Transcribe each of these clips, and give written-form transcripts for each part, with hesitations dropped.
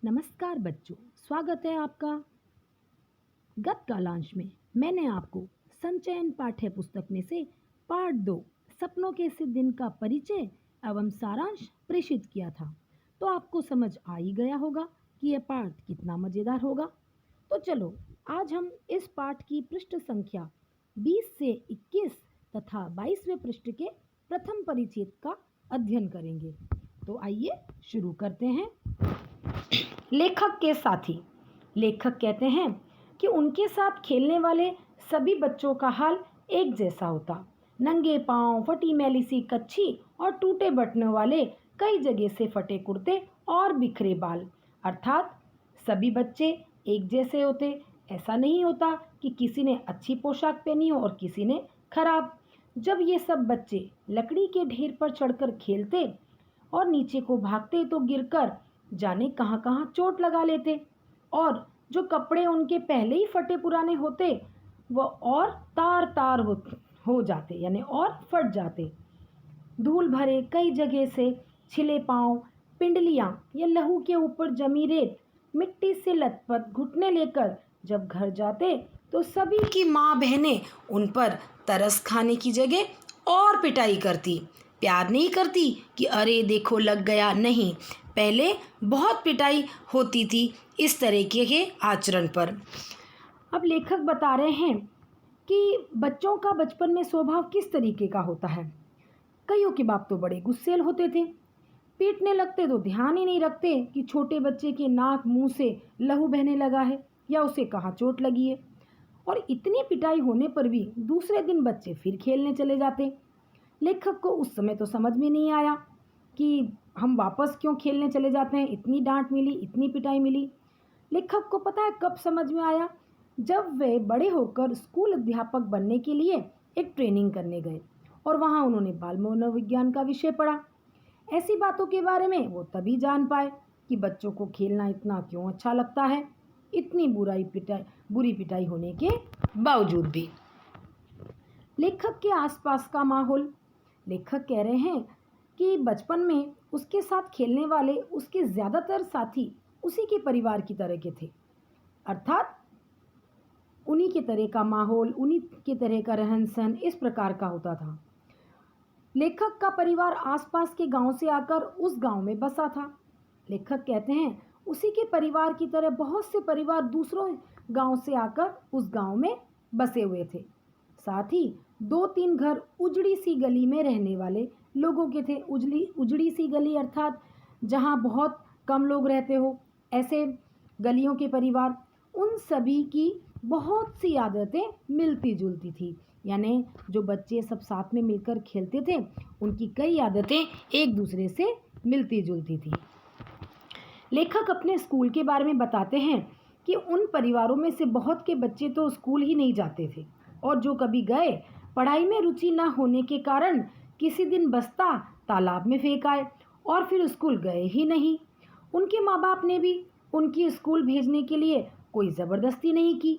नमस्कार बच्चों, स्वागत है आपका। गत कालांश में मैंने आपको संचयन पाठ्य पुस्तक में से पाठ 2 सपनों के सिद्ध दिन का परिचय एवं सारांश प्रेषित किया था। तो आपको समझ आ ही गया होगा कि यह पाठ कितना मज़ेदार होगा। तो चलो आज हम इस पाठ की पृष्ठ संख्या 20 से 21 तथा 22वें पृष्ठ के प्रथम परिच्छेद का अध्ययन करेंगे। तो आइए शुरू करते हैं। लेखक के साथी। लेखक कहते हैं कि उनके साथ खेलने वाले सभी बच्चों का हाल एक जैसा होता। नंगे पांव, फटी मैली सी कच्छी और टूटे बटनों वाले कई जगह से फटे कुर्ते और बिखरे बाल, अर्थात सभी बच्चे एक जैसे होते। ऐसा नहीं होता कि किसी ने अच्छी पोशाक पहनी हो और किसी ने खराब। जब ये सब बच्चे लकड़ी के ढेर पर चढ़कर खेलते और नीचे को भागते तो गिरकर जाने कहाँ कहाँ चोट लगा लेते, और जो कपड़े उनके पहले ही फटे पुराने होते वो और तार तार हो जाते, यानी और फट जाते। धूल भरे कई जगह से छिले पांव, पिंडलियां या लहू के ऊपर जमी रेत, मिट्टी से लथपथ घुटने लेकर जब घर जाते तो सभी की माँ बहनें उन पर तरस खाने की जगह और पिटाई करती। प्यार नहीं करती कि अरे देखो लग गया, नहीं, पहले बहुत पिटाई होती थी इस तरीके के आचरण पर। अब लेखक बता रहे हैं कि बच्चों का बचपन में स्वभाव किस तरीके का होता है। कईयों के बाप तो बड़े गुस्सेल होते थे, पीटने लगते तो ध्यान ही नहीं रखते कि छोटे बच्चे के नाक मुंह से लहू बहने लगा है या उसे कहाँ चोट लगी है, और इतनी पिटाई होने पर भी दूसरे दिन बच्चे फिर खेलने चले जाते। लेखक को उस समय तो समझ में नहीं आया कि हम वापस क्यों खेलने चले जाते हैं, इतनी डांट मिली, इतनी पिटाई मिली। लेखक को पता है कब समझ में आया, जब वे बड़े होकर स्कूल अध्यापक बनने के लिए एक ट्रेनिंग करने गए और वहाँ उन्होंने बाल मनोविज्ञान का विषय पढ़ा। ऐसी बातों के बारे में वो तभी जान पाए कि बच्चों को खेलना इतना क्यों अच्छा लगता है, इतनी बुरी पिटाई होने के बावजूद भी। लेखक के आसपास का माहौल। लेखक कह रहे हैं कि बचपन में उसके साथ खेलने वाले उसके ज़्यादातर साथी उसी के परिवार की तरह के थे, अर्थात उन्हीं के तरह का माहौल, उन्हीं के तरह का रहन सहन इस प्रकार का होता था। लेखक का परिवार आसपास के गांव से आकर उस गांव में बसा था। लेखक कहते हैं उसी के परिवार की तरह बहुत से परिवार दूसरों गांव से आकर उस गांव में बसे हुए थे। साथ ही 2-3 घर उजड़ी सी गली में रहने वाले लोगों के थे। उजड़ी सी गली अर्थात जहां बहुत कम लोग रहते हो, ऐसे गलियों के परिवार। उन सभी की बहुत सी आदतें मिलती जुलती थी, यानी जो बच्चे सब साथ में मिलकर खेलते थे उनकी कई आदतें एक दूसरे से मिलती जुलती थी। लेखक अपने स्कूल के बारे में बताते हैं कि उन परिवारों में से बहुत के बच्चे तो स्कूल ही नहीं जाते थे, और जो कभी गए पढ़ाई में रुचि न होने के कारण किसी दिन बस्ता तालाब में फेंक आए और फिर स्कूल गए ही नहीं। उनके माँ बाप ने भी उनकी स्कूल भेजने के लिए कोई ज़बरदस्ती नहीं की।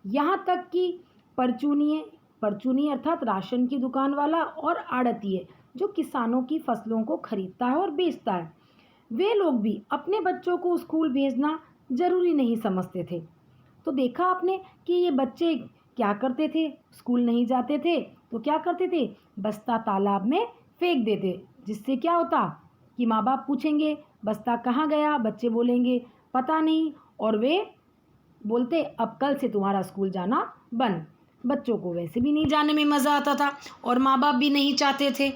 यहाँ तक कि परचूनी अर्थात राशन की दुकान वाला और आड़तिए जो किसानों की फसलों को खरीदता है और बेचता है, वे लोग भी अपने बच्चों को स्कूल भेजना जरूरी नहीं समझते थे। तो देखा आपने कि ये बच्चे क्या करते थे, स्कूल नहीं जाते थे तो क्या करते थे, बस्ता तालाब में फेंक देते, जिससे क्या होता कि माँ बाप पूछेंगे बस्ता कहाँ गया, बच्चे बोलेंगे पता नहीं, और वे बोलते अब कल से तुम्हारा स्कूल जाना बंद। बच्चों को वैसे भी नहीं जाने में मज़ा आता था और माँ बाप भी नहीं चाहते थे।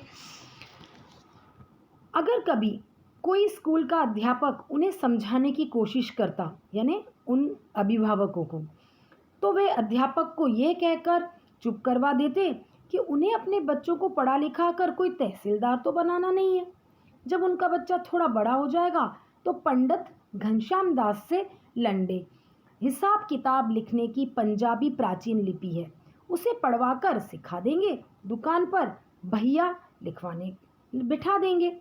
अगर कभी कोई स्कूल का अध्यापक उन्हें समझाने की कोशिश करता, यानी उन अभिभावकों को, तो वे अध्यापक को ये कहकर चुप करवा देते कि उन्हें अपने बच्चों को पढ़ा लिखा कर कोई तहसीलदार तो बनाना नहीं है। जब उनका बच्चा थोड़ा बड़ा हो जाएगा तो पंडित घनश्याम दास से लंडे हिसाब किताब लिखने की पंजाबी प्राचीन लिपि है, उसे पढ़वा कर सिखा देंगे, दुकान पर भैया लिखवाने बिठा देंगे,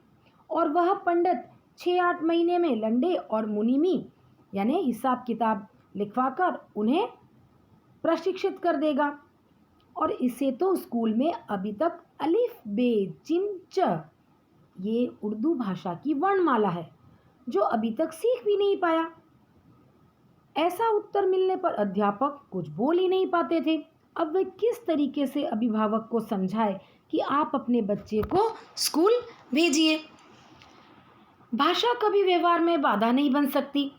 और वह पंडित 6-8 महीने में लंडे और मुनीमी यानी हिसाब किताब लिखवाकर उन्हें प्रशिक्षित कर देगा। और इसे तो स्कूल में अभी तक अलिफ बे जिम च, ये उर्दू भाषा की वर्णमाला है, जो अभी तक सीख भी नहीं पाया। ऐसा उत्तर मिलने पर अध्यापक कुछ बोल ही नहीं पाते थे। अब वे किस तरीके से अभिभावक को समझाए कि आप अपने बच्चे को स्कूल भेजिए। भाषा कभी व्यवहार में बाधा नहीं बन सकती।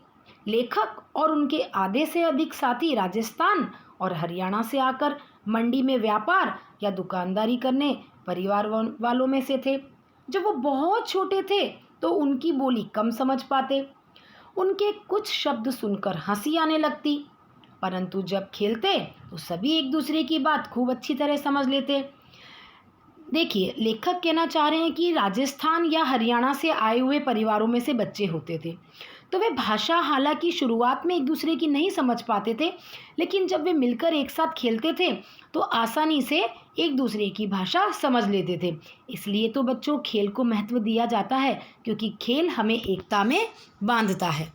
लेखक और उनके आधे से अधिक साथी राजस्थान और हरियाणा से आकर मंडी में व्यापार या दुकानदारी करने परिवार वालों में से थे। जब वो बहुत छोटे थे तो उनकी बोली कम समझ पाते। उनके कुछ शब्द सुनकर हंसी आने लगती, परंतु जब खेलते तो सभी एक दूसरे की बात खूब अच्छी तरह समझ लेते। देखिए, लेखक कहना चाह रहे हैं कि राजस्थान या हरियाणा से आए हुए परिवारों में से बच्चे होते थे, तो वे भाषा हालांकि शुरुआत में एक दूसरे की नहीं समझ पाते थे, लेकिन जब वे मिलकर एक साथ खेलते थे तो आसानी से एक दूसरे की भाषा समझ लेते थे। इसलिए तो बच्चों, खेल को महत्व दिया जाता है, क्योंकि खेल हमें एकता में बांधता है।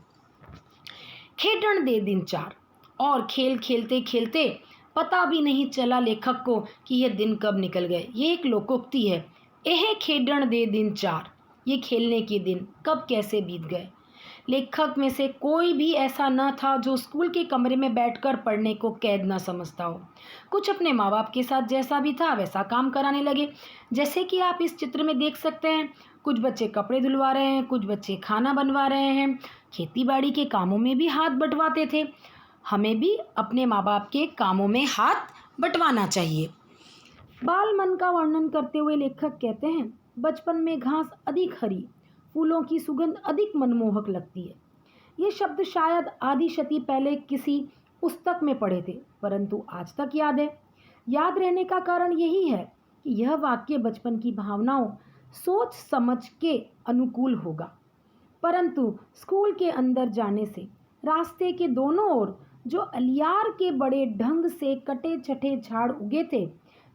खेडण दे दिन चार। और खेल खेलते खेलते पता भी नहीं चला लेखक को कि यह दिन कब निकल गए। ये एक लोकोक्ति है, यह खेडण दे दिन चार। ये खेलने के दिन कब कैसे बीत गए। लेखक में से कोई भी ऐसा न था जो स्कूल के कमरे में बैठकर पढ़ने को कैद न समझता हो। कुछ अपने माँ बाप के साथ जैसा भी था वैसा काम कराने लगे। जैसे कि आप इस चित्र में देख सकते हैं, कुछ बच्चे कपड़े धुलवा रहे हैं, कुछ बच्चे खाना बनवा रहे हैं, खेती बाड़ी के कामों में भी हाथ बंटवाते थे। हमें भी अपने माँ बाप के कामों में हाथ बंटवाना चाहिए। बाल मन का वर्णन करते हुए लेखक कहते हैं, बचपन में घास अधिक हरी, फूलों की सुगंध अधिक मनमोहक लगती है। ये शब्द शायद आधी शती पहले किसी पुस्तक में पढ़े थे, परंतु आज तक याद है। याद रहने का कारण यही है कि यह वाक्य बचपन की भावनाओं, सोच समझ के अनुकूल होगा। परंतु स्कूल के अंदर जाने से रास्ते के दोनों ओर जो अलियार के बड़े ढंग से कटे छठे झाड़ उगे थे,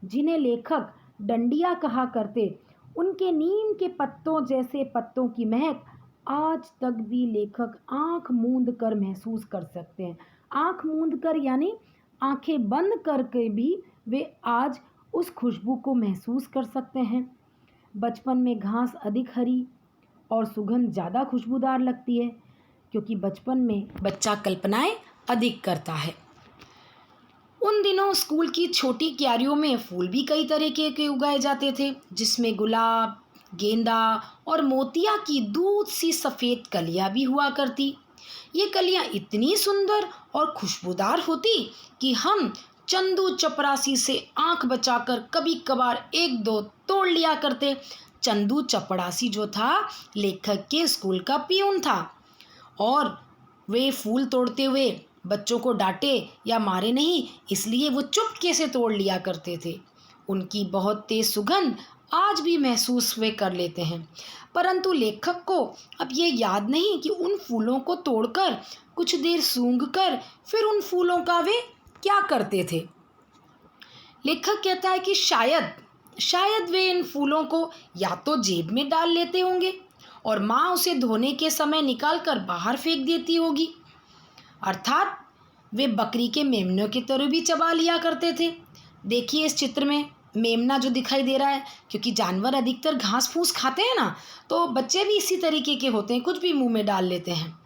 जिन्हें लेखक डंडिया कहा करते, उनके नीम के पत्तों जैसे पत्तों की महक आज तक भी लेखक आंख मूंद कर महसूस कर सकते हैं। आंख मूंद कर यानी आंखें बंद करके भी वे आज उस खुशबू को महसूस कर सकते हैं। बचपन में घास अधिक हरी और सुगंध ज़्यादा खुशबूदार लगती है, क्योंकि बचपन में बच्चा कल्पनाएं अधिक करता है। उन दिनों स्कूल की छोटी क्यारियों में फूल भी कई तरह के उगाए जाते थे, जिसमें गुलाब, गेंदा और मोतिया की दूध सी सफ़ेद कलियां भी हुआ करती। ये कलियां इतनी सुंदर और खुशबूदार होती कि हम चंदू चपरासी से आंख बचाकर कभी कभार एक दो तोड़ लिया करते। चंदू चपरासी जो था, लेखक के स्कूल का पियून था, और वे फूल तोड़ते हुए बच्चों को डांटे या मारे नहीं, इसलिए वो चुपके से तोड़ लिया करते थे। उनकी बहुत तेज सुगंध आज भी महसूस वे कर लेते हैं, परंतु लेखक को अब ये याद नहीं कि उन फूलों को तोड़कर कुछ देर सूंघकर फिर उन फूलों का वे क्या करते थे। लेखक कहता है कि शायद वे इन फूलों को या तो जेब में डाल लेते होंगे और माँ उसे धोने के समय निकाल कर बाहर फेंक देती होगी, अर्थात वे बकरी के मेमनों की तरह भी चबा लिया करते थे। देखिए इस चित्र में मेमना जो दिखाई दे रहा है, क्योंकि जानवर अधिकतर घास फूस खाते हैं ना, तो बच्चे भी इसी तरीके के होते हैं, कुछ भी मुंह में डाल लेते हैं।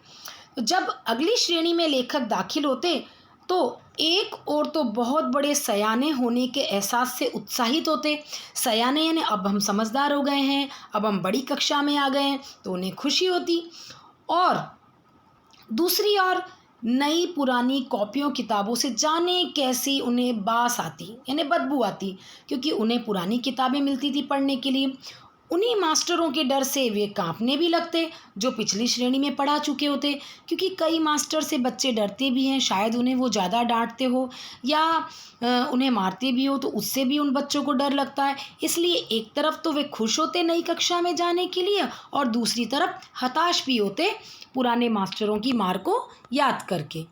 तो जब अगली श्रेणी में लेखक दाखिल होते तो एक और तो बहुत बड़े सयाने होने के एहसास से उत्साहित होते। सयाने यानी अब हम समझदार हो गए हैं, अब हम बड़ी कक्षा में आ गए हैं, तो उन्हें खुशी होती। और दूसरी ओर नई पुरानी कॉपियों किताबों से जाने कैसी उन्हें बास आती, यानी बदबू आती, क्योंकि उन्हें पुरानी किताबें मिलती थी पढ़ने के लिए। उन्हीं मास्टरों के डर से वे कांपने भी लगते जो पिछली श्रेणी में पढ़ा चुके होते, क्योंकि कई मास्टर से बच्चे डरते भी हैं, शायद उन्हें वो ज़्यादा डांटते हो या उन्हें मारते भी हो, तो उससे भी उन बच्चों को डर लगता है। इसलिए एक तरफ तो वे खुश होते नई कक्षा में जाने के लिए, और दूसरी तरफ हताश भी होते पुराने मास्टरों की मार को याद करके।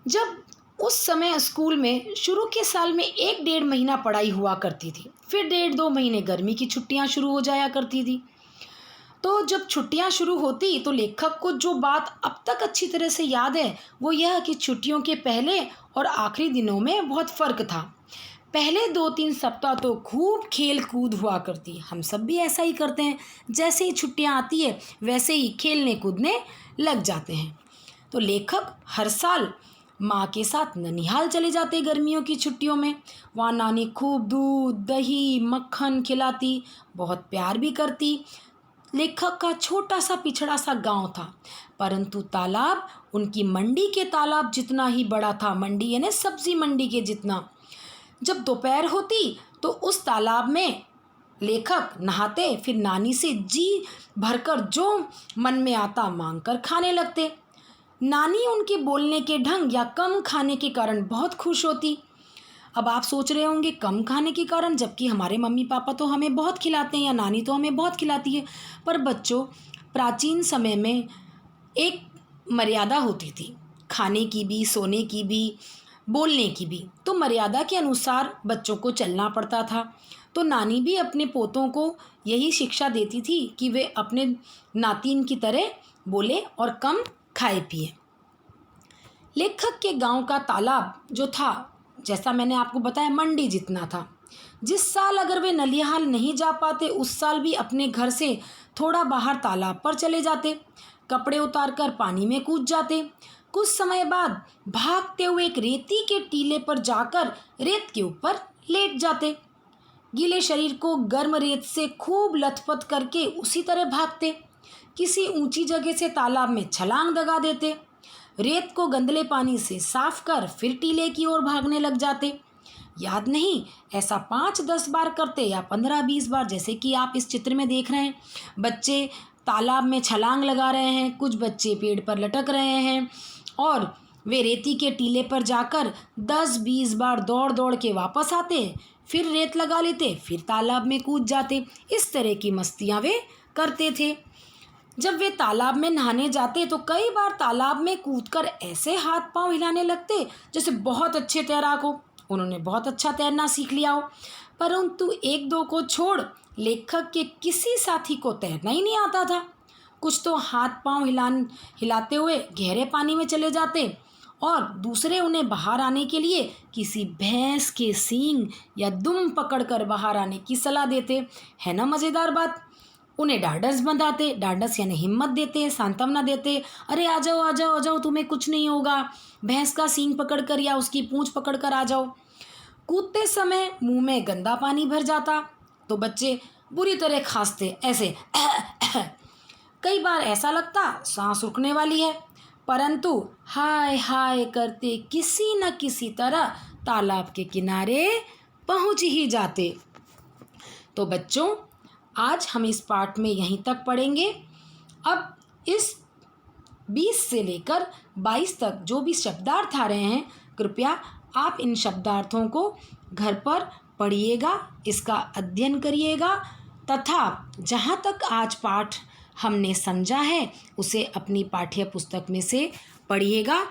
जब उस समय स्कूल में शुरू के साल में 1-1.5 महीना पढ़ाई हुआ करती थी, फिर 1.5-2 महीने गर्मी की छुट्टियां शुरू हो जाया करती थी। तो जब छुट्टियां शुरू होती तो लेखक को जो बात अब तक अच्छी तरह से याद है वो यह कि छुट्टियों के पहले और आखिरी दिनों में बहुत फ़र्क था। पहले 2-3 सप्ताह तो खूब खेल कूद हुआ करती। हम सब भी ऐसा ही करते हैं, जैसे ही छुट्टियां आती है वैसे ही खेलने कूदने लग जाते हैं। तो लेखक हर साल माँ के साथ ननिहाल चले जाते गर्मियों की छुट्टियों में। वहाँ नानी खूब दूध दही मक्खन खिलाती, बहुत प्यार भी करती। लेखक का छोटा सा पिछड़ा सा गांव था, परंतु तालाब उनकी मंडी के तालाब जितना ही बड़ा था। मंडी यानी सब्जी मंडी के जितना। जब दोपहर होती तो उस तालाब में लेखक नहाते, फिर नानी से जी भरकर जो मन में आता मांग कर खाने लगते। नानी उनके बोलने के ढंग या कम खाने के कारण बहुत खुश होती। अब आप सोच रहे होंगे कम खाने के कारण, जबकि हमारे मम्मी पापा तो हमें बहुत खिलाते हैं या नानी तो हमें बहुत खिलाती है। पर बच्चों, प्राचीन समय में एक मर्यादा होती थी, खाने की भी, सोने की भी, बोलने की भी। तो मर्यादा के अनुसार बच्चों को चलना पड़ता था। तो नानी भी अपने पोतों को यही शिक्षा देती थी कि वे अपने नातिन की तरह बोले और कम खाए पिए। लेखक के गांव का तालाब जो था, जैसा मैंने आपको बताया, मंडी जितना था। जिस साल अगर वे नलिहाल नहीं जा पाते, उस साल भी अपने घर से थोड़ा बाहर तालाब पर चले जाते, कपड़े उतारकर पानी में कूद जाते। कुछ समय बाद भागते हुए एक रेती के टीले पर जाकर रेत के ऊपर लेट जाते। गीले शरीर को गर्म रेत से खूब लथपथ करके उसी तरह भागते। किसी ऊंची जगह से तालाब में छलांग लगा देते। रेत को गंदले पानी से साफ कर फिर टीले की ओर भागने लग जाते। याद नहीं, ऐसा 5-10 बार करते या 15-20 बार, जैसे कि आप इस चित्र में देख रहे हैं। बच्चे तालाब में छलांग लगा रहे हैं, कुछ बच्चे पेड़ पर लटक रहे हैं और वे रेती के टीले पर जाकर 10-20 बार दौड़ दौड़ के वापस आते, फिर रेत लगा लेते, फिर तालाब में कूद जाते। इस तरह की मस्तियाँ वे करते थे। जब वे तालाब में नहाने जाते तो कई बार तालाब में कूदकर ऐसे हाथ पांव हिलाने लगते जैसे बहुत अच्छे तैराक हो, उन्होंने बहुत अच्छा तैरना सीख लिया हो। परंतु 1-2 को छोड़ लेखक के किसी साथी को तैरना ही नहीं आता था। कुछ तो हाथ पांव हिलाते हुए गहरे पानी में चले जाते और दूसरे उन्हें बाहर आने के लिए किसी भैंस के सींग या दुम पकड़कर बाहर आने की सलाह देते। है ना मज़ेदार बात। उन्हें ढाढ़स बंधाते, ढाढ़स यानी हिम्मत देते, सांत्वना देते। अरे आ जाओ आ जाओ आ जाओ, तुम्हें कुछ नहीं होगा, भैंस का सींग पकड़कर या उसकी पूंछ पकड़कर आ जाओ। कूदते समय मुंह में गंदा पानी भर जाता तो बच्चे बुरी तरह खांसते, ऐसे कई बार ऐसा लगता सांस रुकने वाली है, परंतु हाय हाय करते किसी न किसी तरह तालाब के किनारे पहुंच ही जाते। तो बच्चों, आज हम इस पाठ में यहीं तक पढ़ेंगे। अब इस 20 से लेकर 22 तक जो भी शब्दार्थ आ रहे हैं, कृपया आप इन शब्दार्थों को घर पर पढ़िएगा, इसका अध्ययन करिएगा तथा जहाँ तक आज पाठ हमने समझा है उसे अपनी पाठ्य पुस्तक में से पढ़िएगा।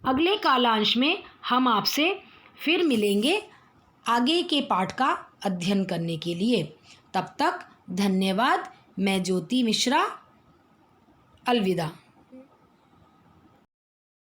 अगले कालांश में हम आपसे फिर मिलेंगे आगे के पाठ का अध्ययन करने के लिए। तब तक धन्यवाद। मैं ज्योति मिश्रा, अलविदा।